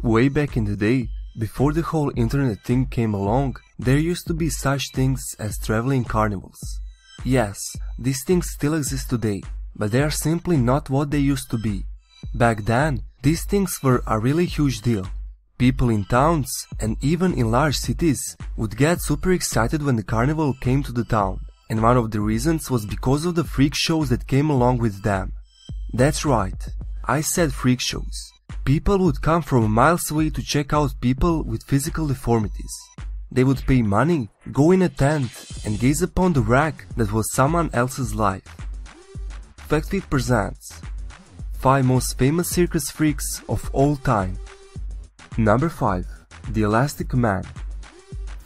Way back in the day, before the whole internet thing came along, there used to be such things as traveling carnivals. Yes, these things still exist today, but they are simply not what they used to be. Back then, these things were a really huge deal. People in towns, and even in large cities, would get super excited when the carnival came to the town, and one of the reasons was because of the freak shows that came along with them. That's right, I said freak shows. People would come from miles away to check out people with physical deformities. They would pay money, go in a tent, and gaze upon the wreck that was someone else's life. FACTFEED presents 5 most famous circus freaks of all time. Number 5. The Elastic Man.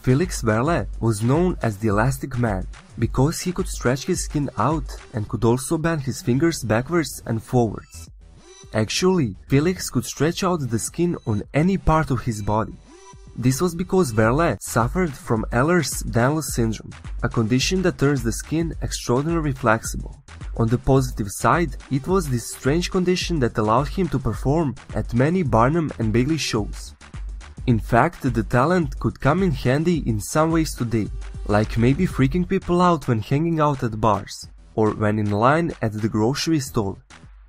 Felix Verle was known as the Elastic Man because he could stretch his skin out and could also bend his fingers backwards and forwards. Actually, Felix could stretch out the skin on any part of his body. This was because Verle suffered from Ehlers-Danlos syndrome, a condition that turns the skin extraordinarily flexible. On the positive side, it was this strange condition that allowed him to perform at many Barnum and Bailey shows. In fact, the talent could come in handy in some ways today, like maybe freaking people out when hanging out at bars, or when in line at the grocery store.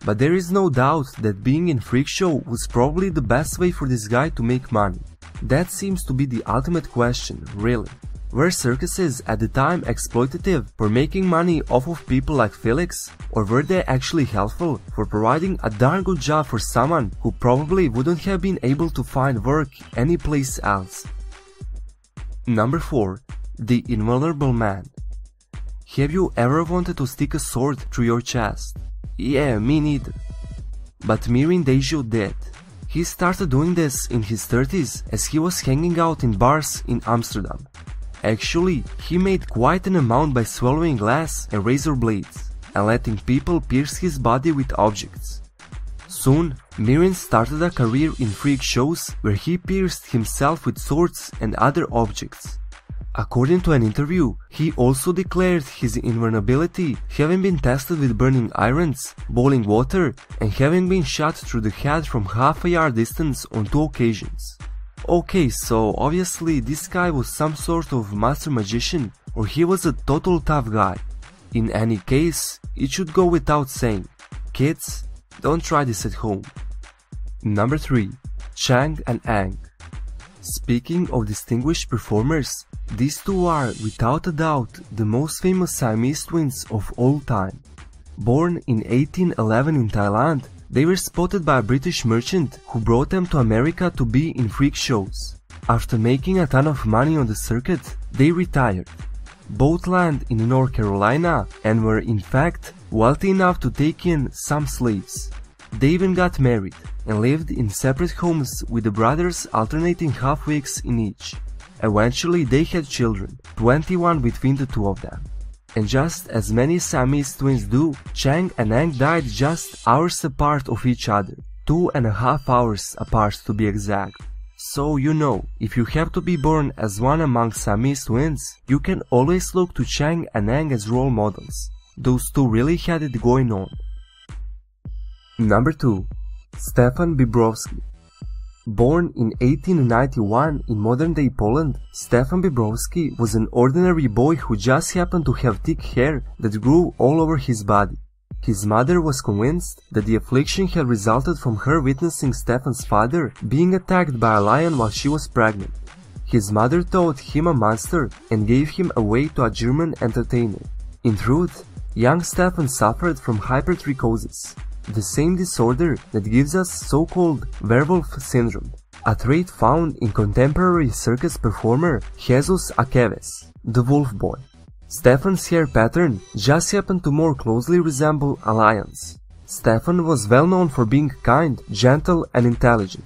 But there is no doubt that being in freak show was probably the best way for this guy to make money. That seems to be the ultimate question, really. Were circuses at the time exploitative for making money off of people like Felix, or were they actually helpful for providing a darn good job for someone who probably wouldn't have been able to find work anyplace else? Number 4. The Invulnerable Man. Have you ever wanted to stick a sword through your chest? Yeah, me neither. But Mirin Dejo did. He started doing this in his 30s as he was hanging out in bars in Amsterdam. Actually, he made quite an amount by swallowing glass and razor blades, and letting people pierce his body with objects. Soon, Mirin started a career in freak shows where he pierced himself with swords and other objects. According to an interview, he also declared his invulnerability having been tested with burning irons, boiling water, and having been shot through the head from half a yard distance on 2 occasions. Okay, so obviously this guy was some sort of master magician, or he was a total tough guy. In any case, it should go without saying, kids, don't try this at home. Number 3. Chang and Ang. Speaking of distinguished performers, these two are, without a doubt, the most famous Siamese twins of all time. Born in 1811 in Thailand, they were spotted by a British merchant who brought them to America to be in freak shows. After making a ton of money on the circuit, they retired. Both landed in North Carolina and were in fact wealthy enough to take in some slaves. They even got married and lived in separate homes with the brothers alternating half weeks in each. Eventually they had children, 21 between the two of them. And just as many Siamese twins do, Chang and Ang died just hours apart of each other, 2.5 hours apart to be exact. So you know, if you have to be born as one among Siamese twins, you can always look to Chang and Ang as role models. Those two really had it going on. Number 2. Stefan Bronski. Born in 1891 in modern-day Poland, Stefan Bronski was an ordinary boy who just happened to have thick hair that grew all over his body. His mother was convinced that the affliction had resulted from her witnessing Stefan's father being attacked by a lion while she was pregnant. His mother thought him a monster and gave him away to a German entertainer. In truth, young Stefan suffered from hypertrichosis, the same disorder that gives us so-called werewolf syndrome, a trait found in contemporary circus performer Jesus Akeves, the wolf boy. Stefan's hair pattern just happened to more closely resemble a lion's. Stefan was well known for being kind, gentle and intelligent.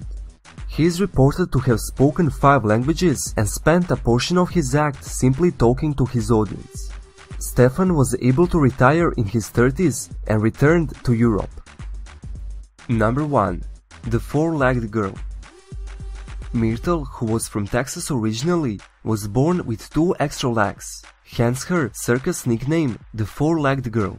He is reported to have spoken 5 languages and spent a portion of his act simply talking to his audience. Stefan was able to retire in his 30s and returned to Europe. Number 1. The Four-Legged Girl. Myrtle, who was from Texas originally, was born with 2 extra legs, hence her circus nickname, the Four-Legged Girl.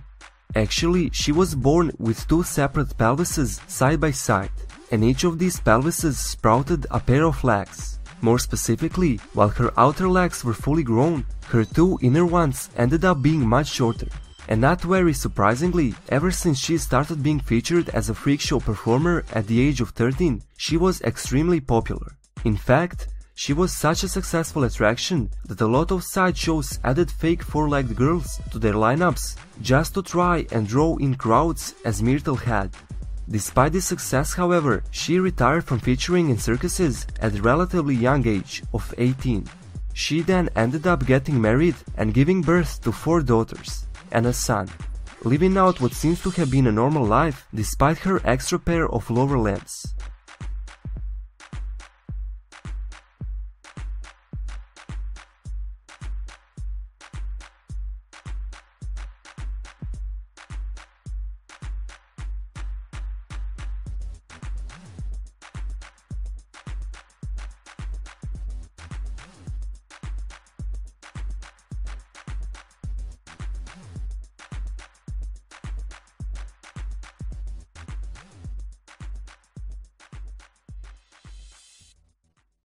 Actually, she was born with two separate pelvises side by side, and each of these pelvises sprouted a pair of legs. More specifically, while her outer legs were fully grown, her two inner ones ended up being much shorter. And not very surprisingly, ever since she started being featured as a freak show performer at the age of 13, she was extremely popular. In fact, she was such a successful attraction that a lot of sideshows added fake four-legged girls to their lineups just to try and draw in crowds as Myrtle had. Despite this success, however, she retired from featuring in circuses at a relatively young age of 18. She then ended up getting married and giving birth to 4 daughters and a son, living out what seems to have been a normal life despite her extra pair of lower limbs.